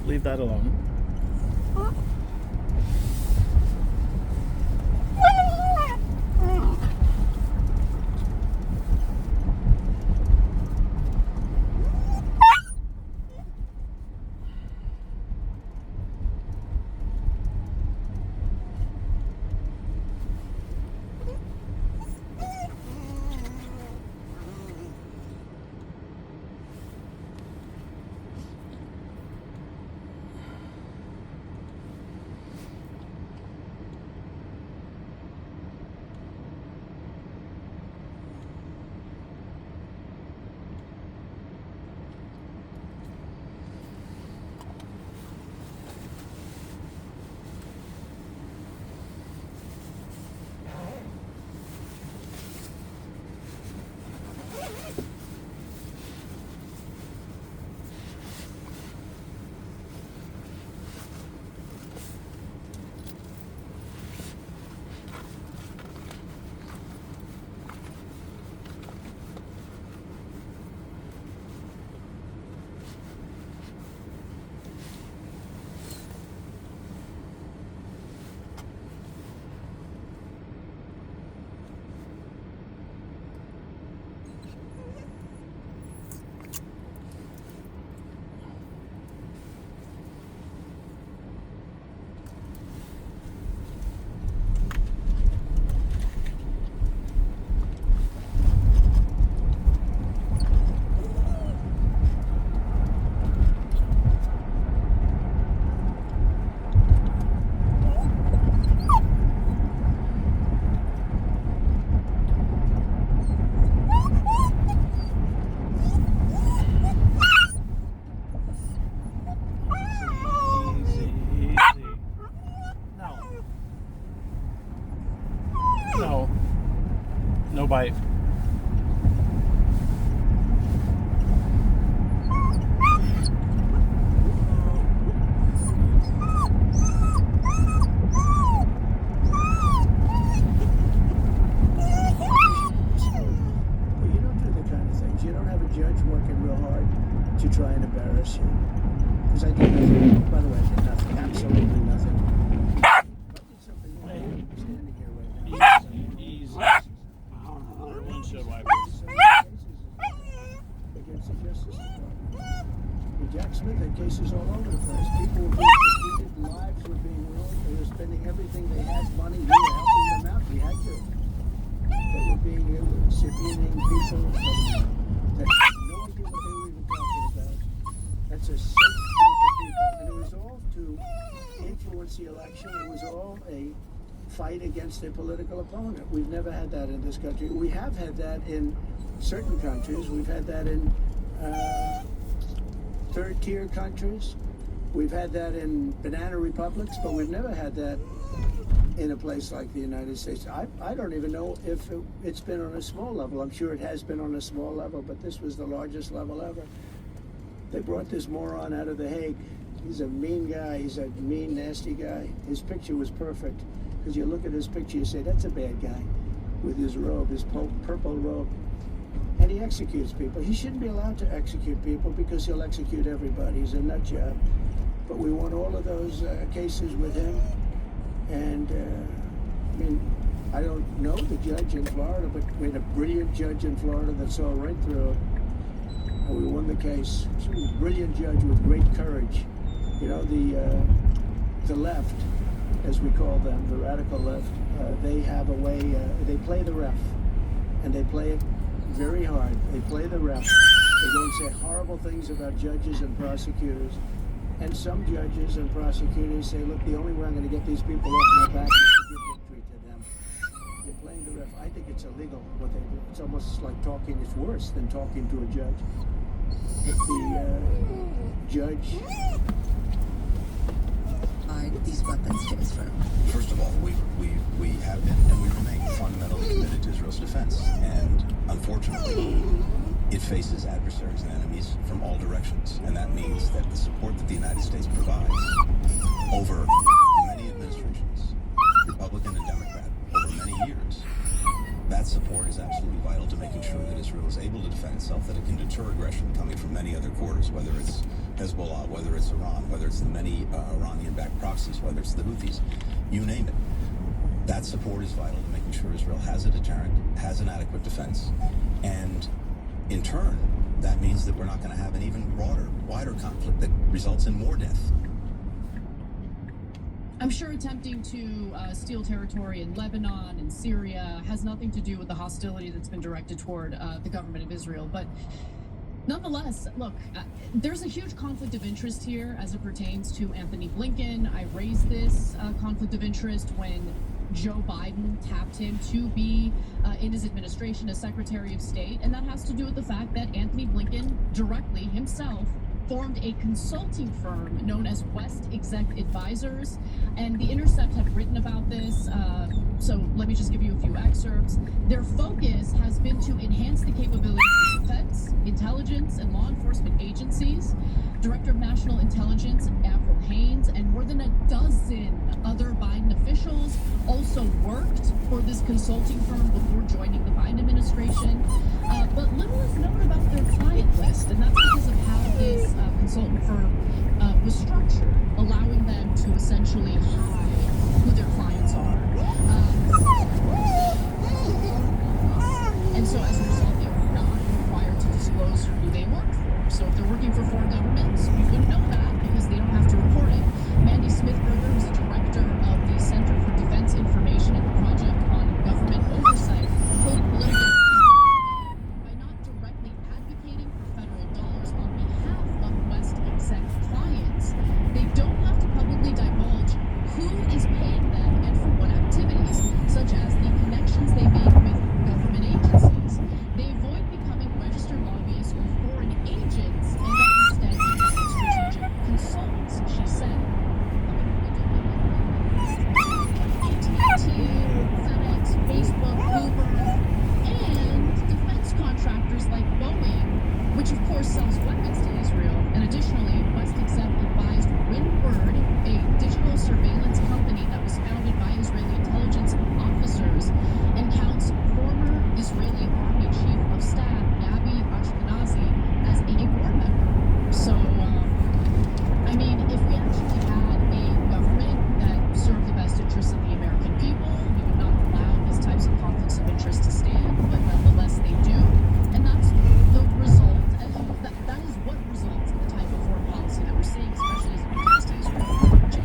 Leave that alone. No bite. Judge working real hard to try and embarrass you. Because I did nothing. By the way, I did nothing. Absolutely nothing. I did something wrong. I'm standing here right now. Easy. Everyone should wipe this. Against the Justice Department. With Jack Smith had cases all over the place. People were being defeated, lives were being ruined. They were spending everything they had, money. We were helping them out. We had to. They were being subpoenaing people that no idea what they were even talking about. That's a sick group of people. And it was all to influence the election. It was all a fight against a political opponent. We've never had that in this country. We have had that in certain countries. We've had that in third-tier countries. We've had that in banana republics, but we've never had that in a place like the United States. I don't even know if it's been on a small level. I'm sure it has been on a small level, but this was the largest level ever. They brought this moron out of The Hague. He's a mean guy. He's a mean, nasty guy. His picture was perfect. Because you look at his picture, you say, that's a bad guy with his robe, his purple robe. And he executes people. He shouldn't be allowed to execute people because he'll execute everybody. He's a nut job. But we won all of those cases with him. And, I mean, I don't know the judge in Florida, but we had a brilliant judge in Florida that saw right through it. And we won the case. She was a brilliant judge with great courage. You know, the left, as we call them, the radical left, they have a way, they play the ref. And they play it very hard. They play the ref. They go and say horrible things about judges and prosecutors. And some judges and prosecutors say, look, the only way I'm going to get these people off my back is to give victory to them. They're playing the ref. I think it's illegal what they do. It's almost like talking. It's worse than talking to a judge. If the judge... these weapons to Israel. First of all, we have been and we remain fundamentally committed to Israel's defense. And unfortunately, it faces adversaries and enemies from all directions. And that means that the support that the United States provides over many administrations, Republican and Democrat, over many years, that support is absolutely vital to making sure that Israel is able to defend itself, that it can deter aggression coming from many other quarters, whether it's Hezbollah Hezbollah, whether it's Iran, whether it's the many Iranian-backed proxies, whether it's the Houthis, you name it. That support is vital to making sure Israel has a deterrent, has an adequate defense, and in turn, that means that we're not going to have an even broader, wider conflict that results in more death. I'm sure attempting to steal territory in Lebanon and Syria has nothing to do with the hostility that's been directed toward the government of Israel. But nonetheless, look, there's a huge conflict of interest here as it pertains to Anthony Blinken. I raised this conflict of interest when Joe Biden tapped him to be in his administration as Secretary of State. And that has to do with the fact that Anthony Blinken directly himself formed a consulting firm known as West Exec Advisors, and The Intercept had written about this, so let me just give you a few excerpts. Their focus has been to enhance the capabilities of defense, intelligence, and law enforcement agencies. Director of National Intelligence, Avril Haines, and more than a dozen other Biden officials also worked for this consulting firm before joining the Biden administration. But little is known about their client list, and that's because of how this consultant firm was structured, allowing them to essentially hide who their clients are. And so as a result, they were not required to disclose who they worked for. So if they're working for foreign governments, we wouldn't know that because they don't have to report it. Mandy Smithberger, who's the director of the Center for Defense Information and the Project on Government Oversight, told Politico by not directly advocating for federal dollars on behalf of West Exec clients, they don't have to publicly divulge who is paying them and for what activities, such as the connections they make with government agencies. They avoid becoming registered lobbyists or foreign agents and are instead becoming strategic consultants, she said. AT&T, FedEx, Facebook, Uber, and defense contractors like Boeing, which of course sells weapons to Israel. And additionally, West Exec advised Windward, a digital surveillance company that was founded by Israeli intelligence officers and counts former Israeli Army Chief of Staff Gabi Ashkenazi as a board member. So, I mean, if we actually had a government that served the best interests of the American people, we would not allow these types of conflicts of interest to stand, but nonetheless they do. And that's the result, and that is what results in the type of foreign policy that we're seeing, especially as it pertains to Israel. Jake.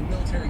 Military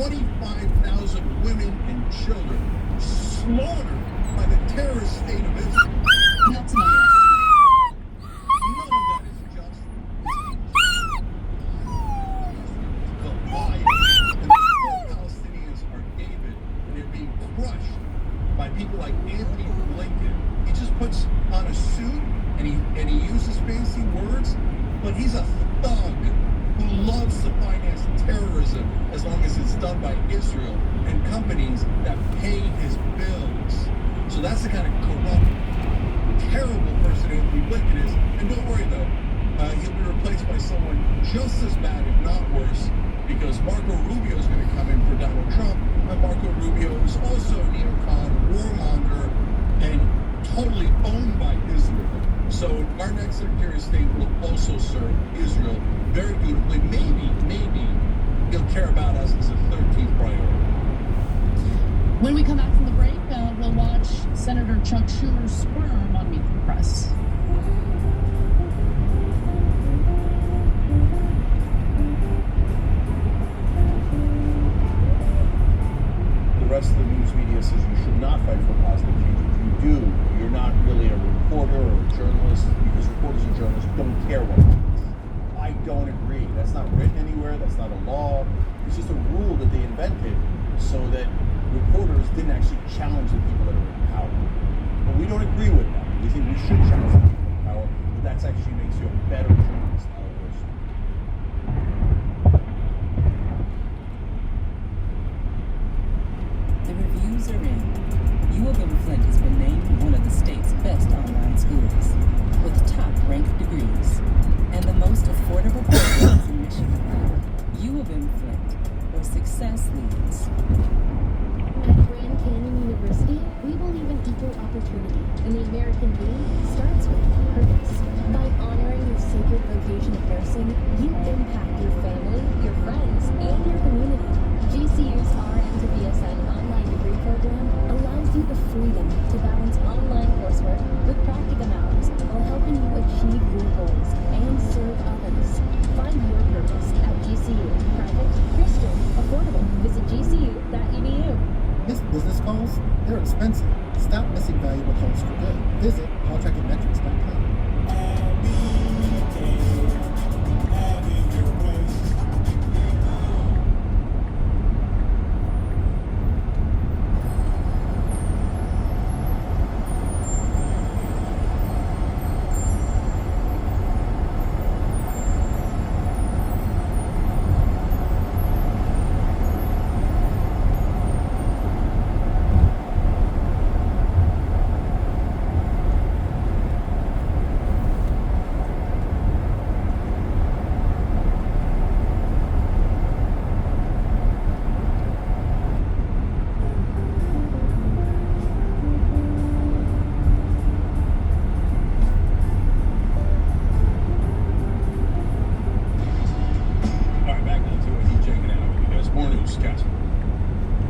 25,000 women and children slaughtered by the terrorist state of Israel. That's an underestimate. None of that is just. Goliath. And the poor Palestinians are David, and they're being crushed by people like Anthony Blinken. He just puts on a suit and he uses fancy words, but he's a thug who loves to finance terrorism as long as it's done by Israel and companies that pay his bills. So that's the kind of corrupt, terrible person Anthony Blinken is. And don't worry though, he'll be replaced by someone just as bad, if not worse, because Marco Rubio is going to come in for Donald Trump. And Marco Rubio is also a neocon, warmonger, and totally owned by Israel. So our next Secretary of State will also serve Israel very beautifully. Maybe he'll care about us as a 13th priority. When we come back from the break, we'll watch Senator Chuck Schumer squirm on Meet the Press. The rest of the news media says you should not fight for positive change. If you do, you're not really a reporter or a journalist, because reporters and journalists don't care what happens. I don't agree. That's not written anywhere. That's not a law. It's just a rule that they invented so that reporters didn't actually challenge the people that are in power. But we don't agree with that. We think we should challenge the people in power, but that actually makes you a better journalist, not a worse one. The reviews are in. U of M Flint has been named one of the state's best online schools, with top-ranked degrees and the most affordable programs in Michigan. U of M Flint, where success leads. At Grand Canyon University, we believe in equal opportunity, and the American dream starts with purpose. By honoring your sacred vocation of nursing, you impact your family, your friends, and your community. GCU's RN to BSN online degree program allows you the freedom to balance online coursework with practicum hours while helping you achieve your goals and serve others. Find your purpose at GCU. Private, Christian, affordable. Visit gcu.edu. Miss business calls? They're expensive. Stop missing valuable calls for good. Visit alltrackinmetrics.com.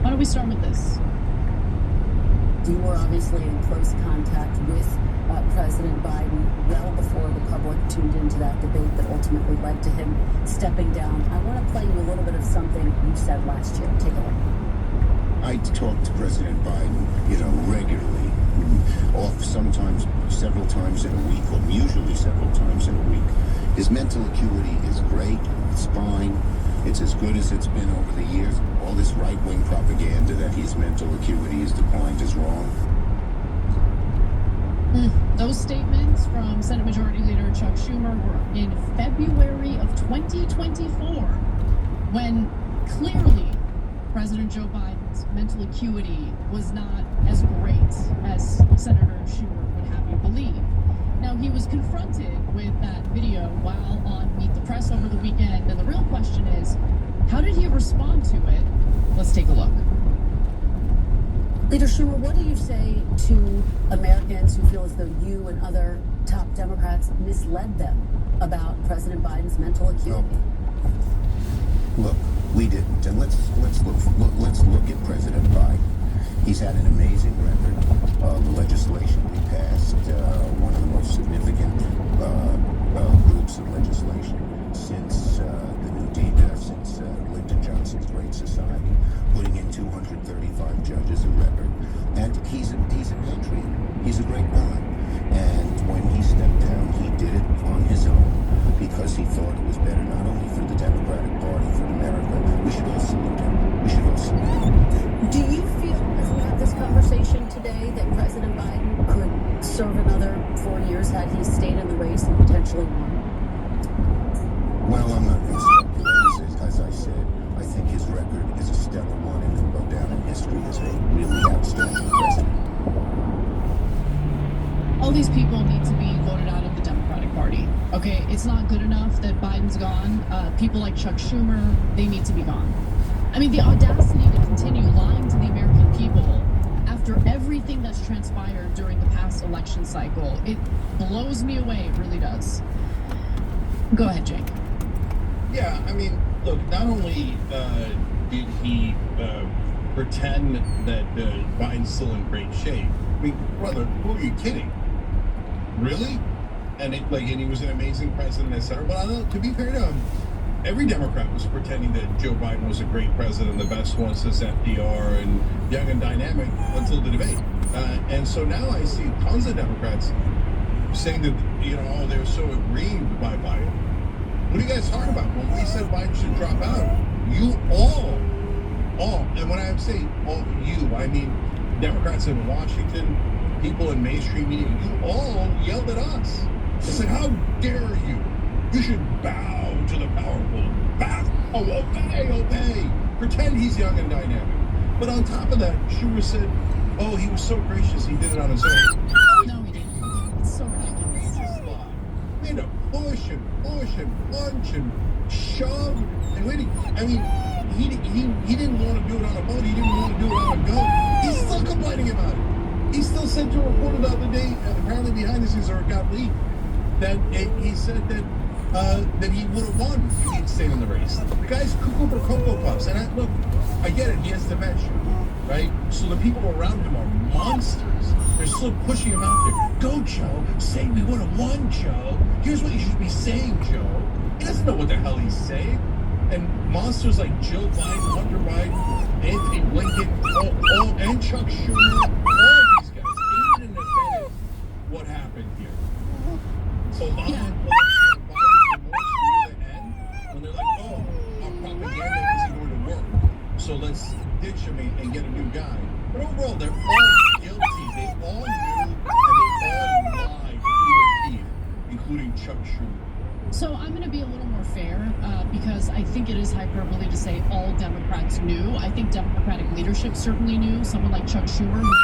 Why don't we start with this? You were obviously in close contact with President Biden well before the public tuned into that debate that ultimately led to him stepping down. I want to play you a little bit of something you said last year. Take a look. I talk to President Biden, regularly, sometimes several times in a week, or usually several times in a week. His mental acuity is great. It's fine. It's as good as it's been over the years. All this right-wing propaganda that his mental acuity is declined is wrong. Those statements from Senate Majority Leader Chuck Schumer were in February of 2024, when clearly President Joe Biden's mental acuity was not as great as Senator Schumer would have you believe. Now, he was confronted with that video while on Meet the Press over the weekend, and the real question is, how did he respond to it? Let's take a look. Leader Schumer, what do you say to Americans who feel as though you and other top Democrats misled them about President Biden's mental acuity? Look, we didn't, and let's look at President Biden. He's had an amazing record. The legislation we passed, one of the most significant groups of legislation since the New Deal, since Lyndon Johnson's Great Society. 4 years had he stayed in the race and potentially won? Well, I'm not going to speculate. As I said, I think his record is a stellar one and will go down in history as a really outstanding president. All these people need to be voted out of the Democratic Party. Okay, it's not good enough that Biden's gone. People like Chuck Schumer, they need to be gone. I mean, the audacity to continue lying to the American people after everything that's transpired during the past election cycle, it blows me away. It really does. Go ahead, Jake. Yeah, I mean, look, not only did he pretend that Biden's still in great shape. I mean, brother, who are you kidding? Really? And he was an amazing president, etc. But I don't, to be fair to him, every Democrat was pretending that Joe Biden was a great president, the best one since FDR, and young and dynamic until the debate. And so now I see tons of Democrats saying that, oh, they're so aggrieved by Biden. What are you guys talking about? When we said Biden should drop out, you all, and when I say all you, I mean Democrats in Washington, people in mainstream media, you all yelled at us. They said, how dare you? You should bow to the powerful. Bow, obey. Pretend he's young and dynamic. But on top of that, Schumer said, oh, he was so gracious, he did it on his own. No, he didn't. It's so ridiculous. We had to push and punch and shove. And wait, I mean, he didn't want to do it on a boat. He didn't want to do it on a goat. He's still complaining about it. He still said to a reporter the other day, apparently behind the scenes, or it got leaked, that he said that he would have won if he'd stayed in the race. The guy's cuckoo for Cocoa Puffs. And I get it, he has dementia, right? So the people around him are monsters. They're still pushing him out there. Go, Joe. Say we would have won, Joe. Here's what you should be saying, Joe. He doesn't know what the hell he's saying. And monsters like Joe Biden, Hunter Biden, Anthony Blinken, and Chuck Schumer, all of these guys, aided and abetted what happened here. Obama and Biden remorse near the end, when they're like, oh, our propaganda isn't going to work, so let's ditch him and get a new guy. But overall, they're all guilty. They all knew and they all lied through their teeth, including Chuck Schumer. So I'm going to be a little more fair because I think it is hyperbole to say all Democrats knew. I think Democratic leadership certainly knew. Someone like Chuck Schumer, who was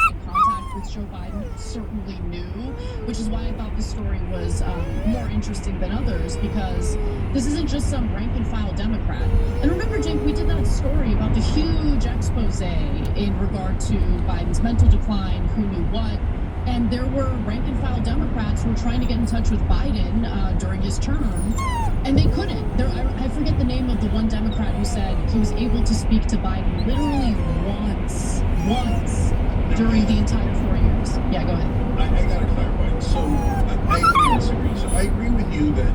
in constant contact with Joe Biden, certainly knew, which is why I thought the story was more interesting than others, because this isn't just some rank and file Democrat. And remember, Jake, we did that story about the huge expose in regard to Biden's mental decline, who knew what. And there were rank and file Democrats who were trying to get in touch with Biden during his term, and they couldn't. I forget the name of the one Democrat who said he was able to speak to Biden literally once during the entire 4 years. Yeah, go ahead. I got to clarify. So I agree and disagree. So I agree with you that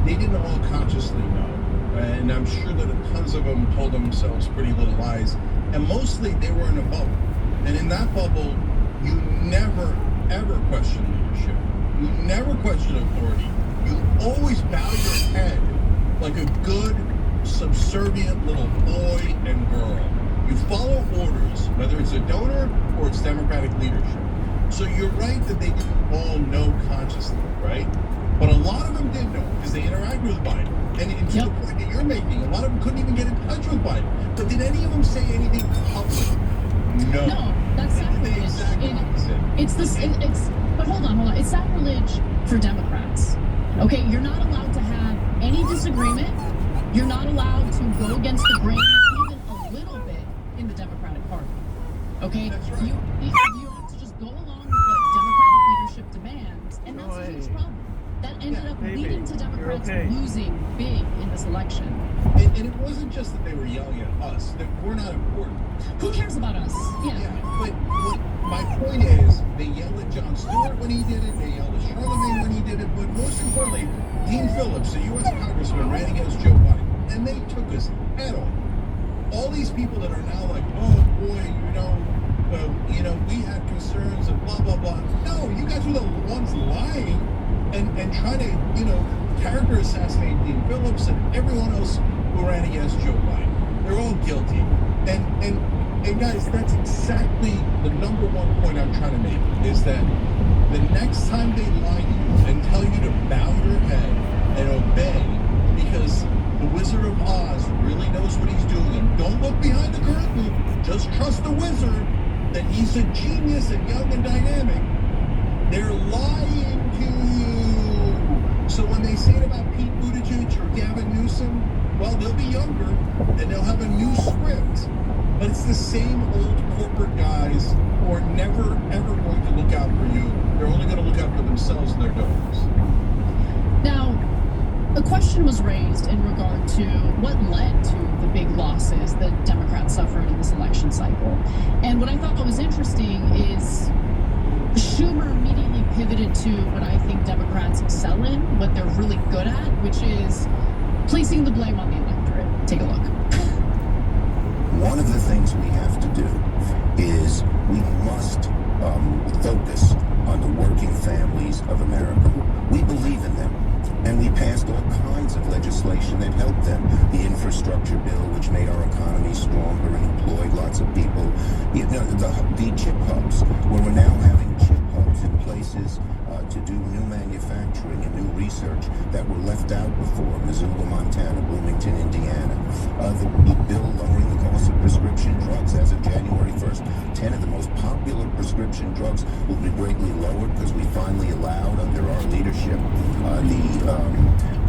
they didn't all consciously know. And I'm sure that tons of them told themselves pretty little lies. And mostly they were in a bubble. And in that bubble, you never, ever question leadership. You never question authority. You always bow your head like a good, subservient little boy and girl. You follow orders, whether it's a donor or it's Democratic leadership. So you're right that they didn't all know consciously, right? But a lot of them did know because they interacted with Biden. And to the point that you're making, a lot of them couldn't even get in touch with Biden. But did any of them say anything public? No. That's sacrilege. But hold on. It's sacrilege for Democrats. Okay, you're not allowed to have any disagreement. You're not allowed to go against the grain even a little bit in the Democratic Party. Okay? That's right. You have to just go along with what Democratic leadership demands, and that's a huge problem. That ended up leading to Democrats losing big in this election. And it wasn't just that they were yelling at us, that we're not important. Who cares about us? Yeah. But my point is, they yelled at Jon Stewart when he did it, they yelled at Charlemagne when he did it, but most importantly, Dean Phillips, the U.S. Congressman, ran against Joe Biden, and they took us head on. All these people that are now like, oh boy, we had concerns and blah, blah, blah. No, you guys were the ones lying and trying to, character assassinate Dean Phillips and everyone else who ran against Joe Biden. They're all guilty. And guys, that's exactly the number one point I'm trying to make, is that The next time they lie to you and tell you to bow your head and obey because the Wizard of Oz really knows what he's doing, and don't look behind the curtain, just trust the wizard that he's a genius and young and dynamic, they're lying to you. So when they say it about Pete Buttigieg or Gavin Newsom, well, they'll be younger and they'll have a new script. But it's the same old corporate guys who are never, ever going to look out for you. They're only going to look out for themselves and their donors. Now, a question was raised in regard to what led to the big losses that Democrats suffered in this election cycle. And what I thought was interesting is Schumer immediately pivoted to what I think Democrats excel in, what they're really good at, which is placing the blame on the electorate. Take a look. One of the things we have to do is we must focus on the working families of America. We believe in them, and we passed all kinds of legislation that helped them. The infrastructure bill, which made our economy stronger and employed lots of people. You know, the chip hubs, where we're now having chip hubs in places to do new manufacturing and new research that were left out before. Missoula, Montana, Bloomington, Indiana. The bill lowering the cost of prescription drugs. As of January 1st, 10 of the most popular prescription drugs will be greatly lowered because we finally allowed, under our leadership,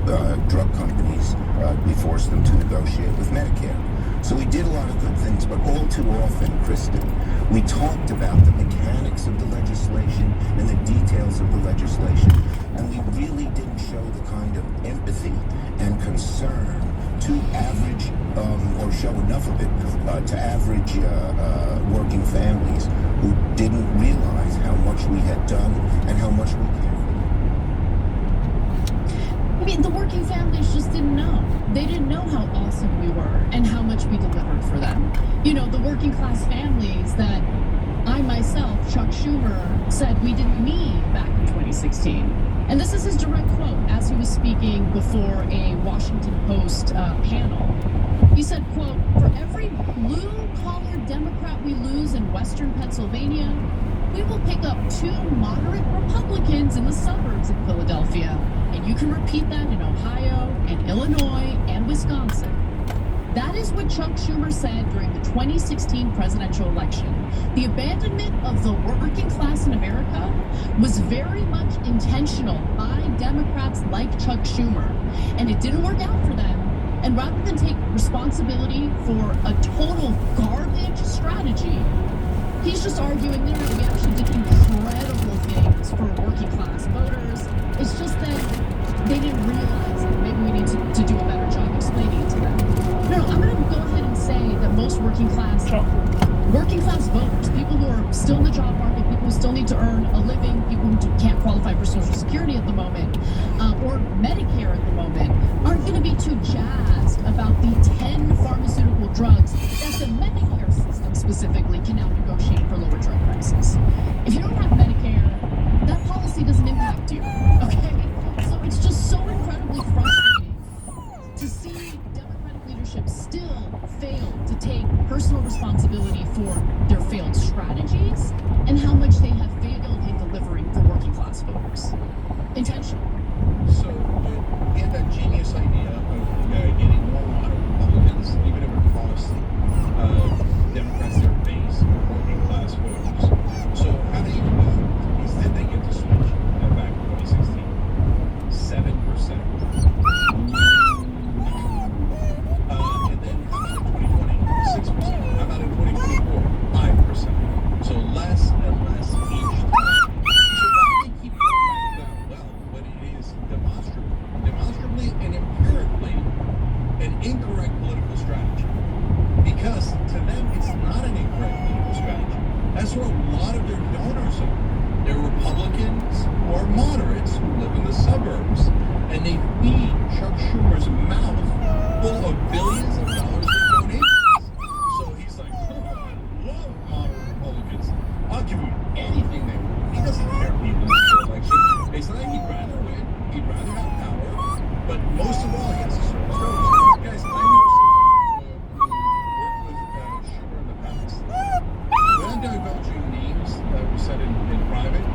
the drug companies, we forced them to negotiate with Medicare. So we did a lot of good things, but all too often, Kristen, we talked about the mechanics of the legislation and the details of the legislation, and we really didn't show the kind of empathy and concern to average, or show enough of it, to average working families who didn't realize how much we had done and how much we cared. I mean, the working families just didn't know. They didn't know how awesome we were and how much we delivered for them. You know, the working class families that I myself, Chuck Schumer, said we didn't need back in 2016. And this is his direct quote as he was speaking before a Washington Post panel. He said, quote, "For every blue-collar Democrat we lose in Western Pennsylvania, we will pick up 2 moderate Republicans in the suburbs of Philadelphia. And you can repeat that in Ohio and Illinois and Wisconsin." That is what Chuck Schumer said during the 2016 presidential election. The abandonment of the working class in America was very much intentional by Democrats like Chuck Schumer. And it didn't work out for them. And rather than take responsibility for a total garbage strategy, he's just arguing, no, we actually did incredible things for working class voters. It's just that they didn't realize it. Maybe we need to do a better job explaining it to them. No, I'm going to go ahead and say that most working class voters, people who are still in the job market, people who still need to earn a living, people who can't qualify for Social Security at the moment, or Medicare at the moment, aren't going to be too jazzed about the 10 pharmaceutical drugs that the Medicare system specifically can now negotiate for lower drug prices. If you don't have Medicare, that policy doesn't impact you, okay? So it's just so incredibly frustrating to see Democratic leadership still fail to take personal responsibility for their failed strategies and how much they have failed in delivering for working class voters. Intentional. So he had that genius idea of getting more moderate Republicans, even if it costs Democrats their base of working class voters. So how did he do it? He said they get to switch back in 2016. 7%. And then how about in 2020? 6%. How about in 2024? 5%. So less and less each time. So why do they keep going back to that well when it is demonstrably and empirically an incorrect political strategy? Because to them, it's not an incorrect political strategy. That's where a lot of their donors are. They're Republicans or moderates who live in the suburbs. And they feed Chuck Schumer's mouth full of billions of dollars in donations. So he's like, oh, I love moderate Republicans. I'll give you anything they want. He doesn't care if he loses the election. It's not like he'd rather win. He'd rather have power. But most of all, he has to serve his voters. Guys, I know some who worked with Schumer in the past. Without divulging names that were said in private,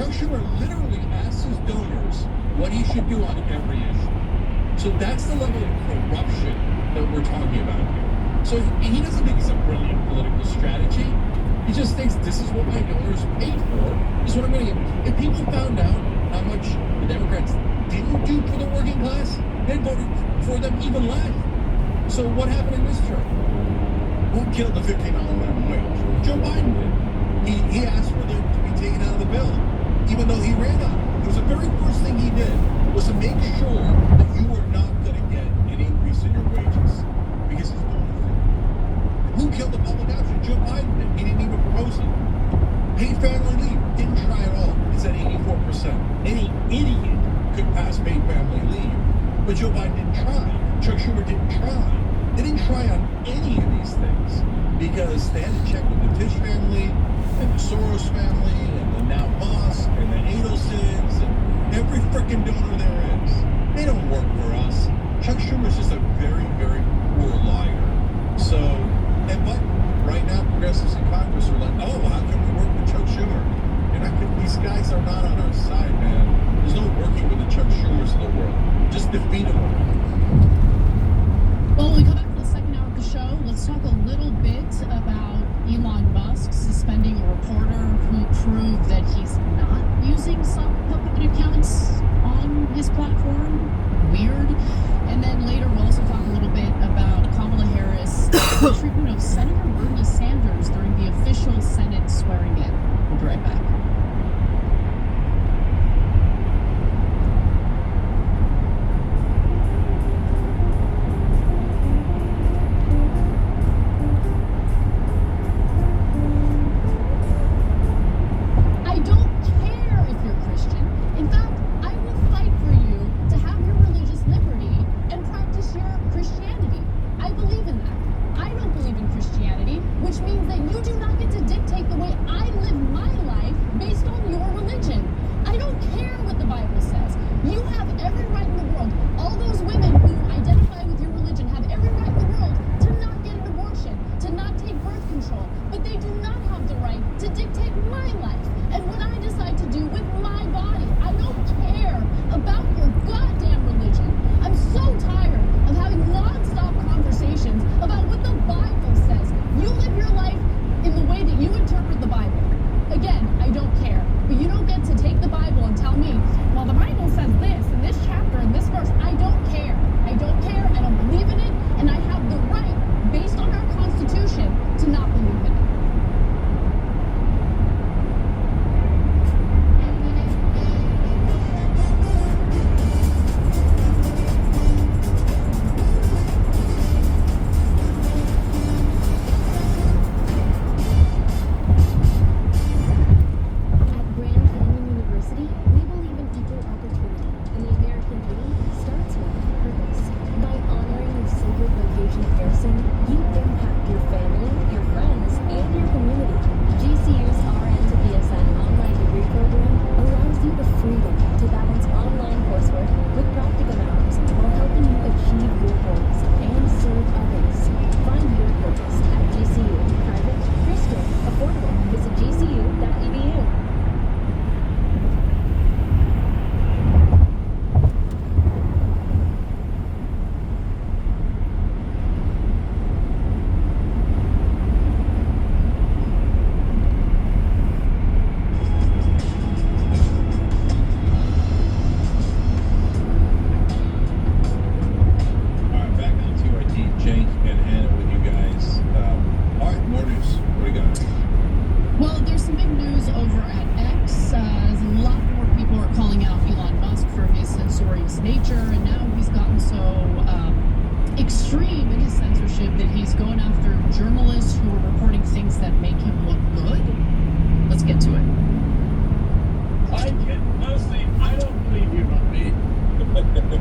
Chuck Schumer literally asks his donors what he should do on every issue. So that's the level of corruption that we're talking about here. So he doesn't think it's a brilliant political strategy. He just thinks this is what my donors paid for. This is what I'm going to get. If people found out how much the Democrats didn't do for the working class, they'd vote for them even less. So what happened in this term? Who killed the $15 minimum wage? Joe Biden did. He asked for them to be taken out of the bill, even though he ran on it. It was the very first thing he did was to make sure that you were not going to get an increase in your wages because his donors did. Who killed the public option? Joe Biden did. He didn't even propose it. Paid family leave, didn't try at all. It's at 84%. Any idiot could pass paid family leave, but Joe Biden didn't try. Chuck Schumer didn't try. They didn't try on any of these things because they had to check with the Tisch family and the Soros family and the now Musk and the Adelsons and every freaking donor there is. They don't work for us. Chuck Schumer's just a very, very poor liar. So, but right now progressives in Congress are like, oh, how can we work with Chuck Schumer? These guys are not on our side, man. There's no working with the Chuck Schumers of the world. Just defeat them. Well, when we come back for the second hour of the show, let's talk a little bit about Elon Musk suspending a reporter who proved that he's not using some puppet accounts on his platform. Weird. And then later we'll also talk a little bit about Kamala Harris' treatment of Senator Bernie Sanders during the official Senate swearing in. We'll be right back.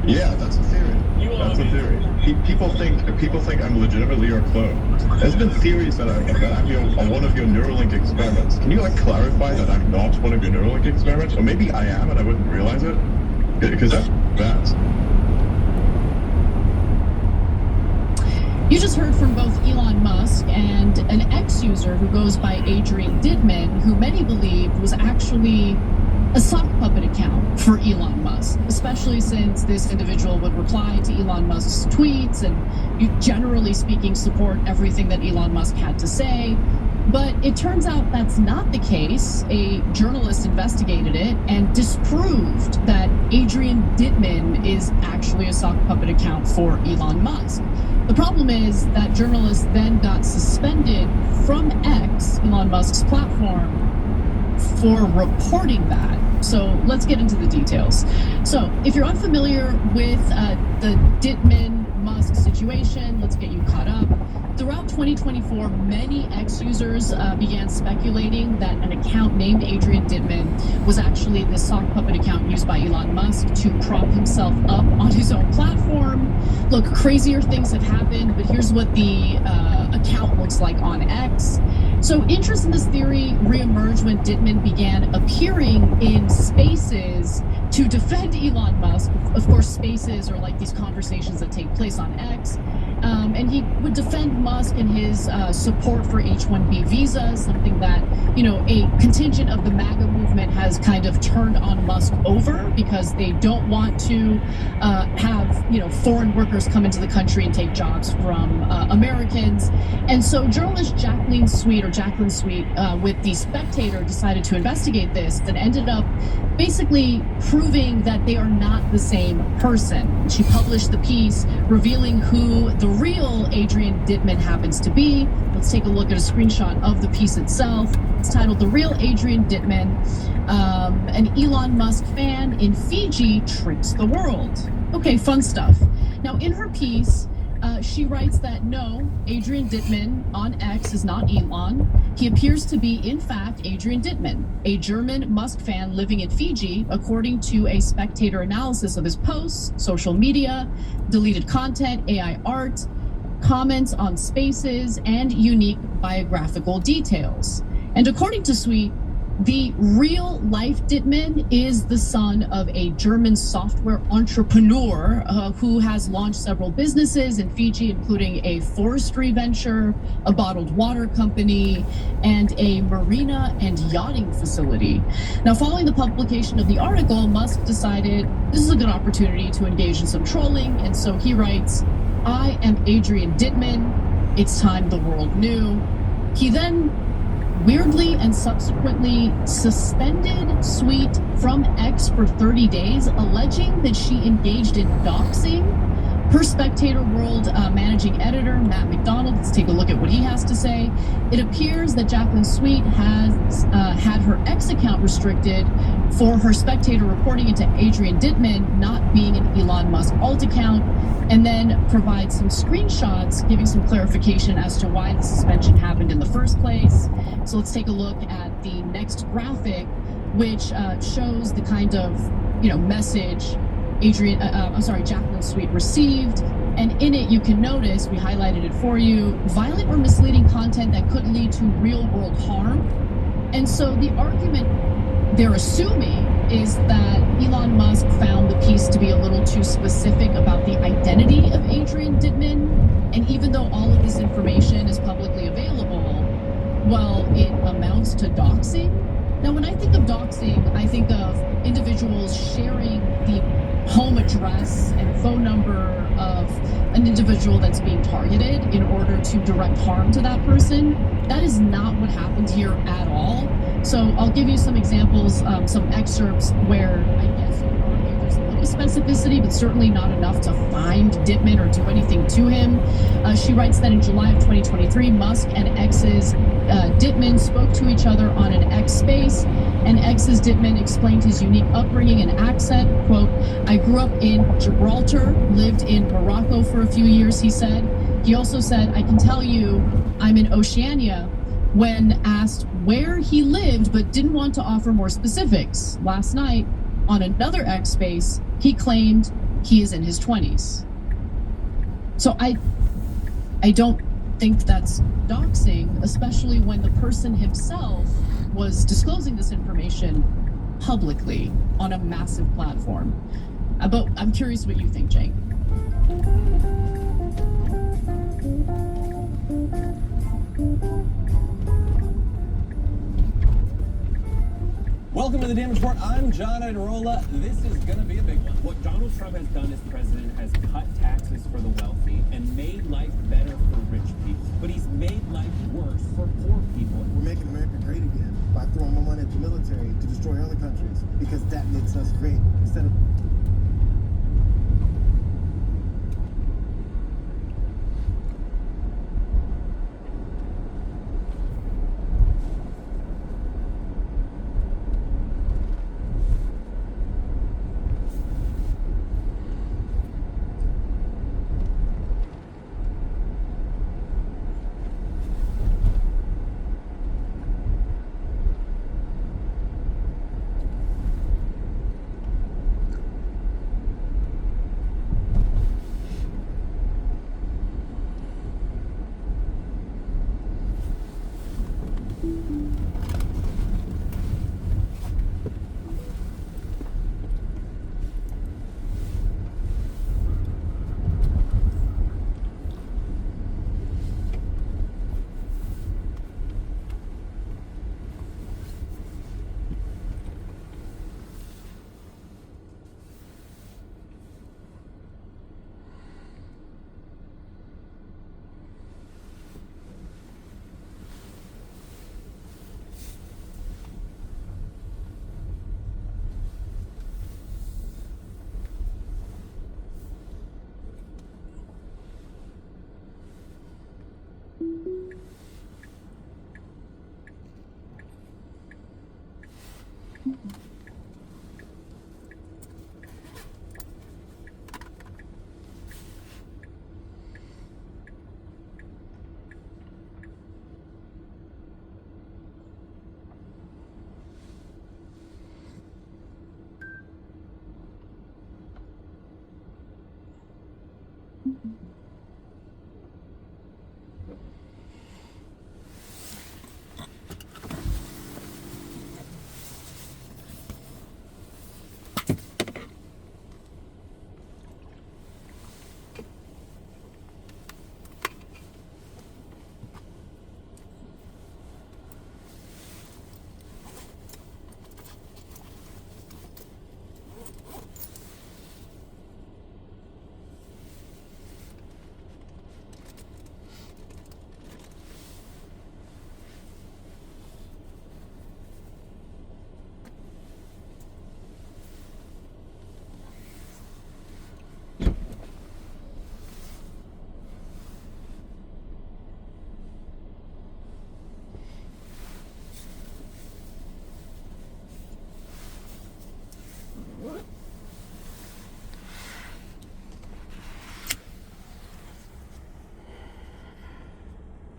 Yeah, that's a theory. That's a theory. People think I'm legitimately your clone. There's been theories that I'm one of your Neuralink experiments. Can you clarify that I'm not one of your Neuralink experiments? Or maybe I am and I wouldn't realize it? Because that's bad. You just heard from both Elon Musk and an ex-user who goes by Adrian Didman, who many believed was actually a sock puppet account for Elon Musk, especially since this individual would reply to Elon Musk's tweets and, generally speaking, support everything that Elon Musk had to say. But it turns out that's not the case. A journalist investigated it and disproved that Adrian Dittman is actually a sock puppet account for Elon Musk. The problem is that journalist then got suspended from X, Elon Musk's platform, for reporting that. So let's get into the details. So if you're unfamiliar with the Dittman-Musk situation, let's get you caught up. Throughout 2024, many X users began speculating that an account named Adrian Dittman was actually the sock puppet account used by Elon Musk to prop himself up on his own platform. Look, crazier things have happened, but here's what the account looks like on X. So interest in this theory reemerged when Dittman began appearing in spaces to defend Elon Musk. Of course, spaces are like these conversations that take place on X. And he would defend Musk and his support for H-1B visas, something that, a contingent of the MAGA movement has kind of turned on Musk over because they don't want to have, foreign workers come into the country and take jobs from Americans. And so journalist Jacqueline Sweet with The Spectator decided to investigate this and ended up basically proving that they are not the same person. She published the piece revealing who the real Adrian Dittman happens to be. Let's take a look at a screenshot of the piece itself. It's titled "The Real Adrian Dittman, an Elon Musk fan in Fiji tricks the world." Okay, fun stuff. Now, in her piece, she writes that no, Adrian Dittman on X is not Elon. He appears to be, in fact, Adrian Dittman, a German Musk fan living in Fiji, according to a Spectator analysis of his posts, social media, deleted content, AI art, comments on spaces, and unique biographical details. And according to Sweet, the real life Dittman is the son of a German software entrepreneur who has launched several businesses in Fiji, including a forestry venture, a bottled water company, and a marina and yachting facility. Now, following the publication of the article, Musk decided this is a good opportunity to engage in some trolling. And so he writes, "I am Adrian Dittman. It's time the world knew." He then weirdly and subsequently suspended Sweet from X for 30 days, alleging that she engaged in doxing. Per Spectator World managing editor Matt McDonald, let's take a look at what he has to say. It appears that Jacqueline Sweet has had her X account restricted for her Spectator reporting into Adrian Dittman not being an Elon Musk alt account, and then provide some screenshots giving some clarification as to why the suspension happened in the first place. So let's take a look at the next graphic, which shows the kind of, message Jacqueline Sweet received. And in it, you can notice, we highlighted it for you, violent or misleading content that could lead to real world harm. And so the argument they're assuming is that Elon Musk found the piece to be a little too specific about the identity of Adrian Dittman. And even though all of this information is publicly available, well, it amounts to doxing. Now, when I think of doxing, I think of individuals sharing the home address and phone number of an individual that's being targeted in order to direct harm to that person. That is not what happened here at all. So I'll give you some examples, some excerpts where I guess you could argue there's a little specificity, but certainly not enough to find Dittman or do anything to him. She writes that in July of 2023, Musk and X's Dittman spoke to each other on an X space, and X's Dittman explained his unique upbringing and accent. Quote, "I grew up in Gibraltar, lived in Morocco for a few years," he said. He also said, "I can tell you I'm in Oceania," when asked where he lived but didn't want to offer more specifics. Last night, on another X space, he claimed he is in his 20s. So I don't think that's doxing, especially when the person himself was disclosing this information publicly on a massive platform. But I'm curious what you think, Jake. Welcome to the Damage Report. I'm John Idarola. This is going to be a big one. What Donald Trump has done as president has cut taxes for the wealthy and made life better for rich people. But he's made life worse for poor people. We're making America great again by throwing more money at the military to destroy other countries because that makes us great instead of...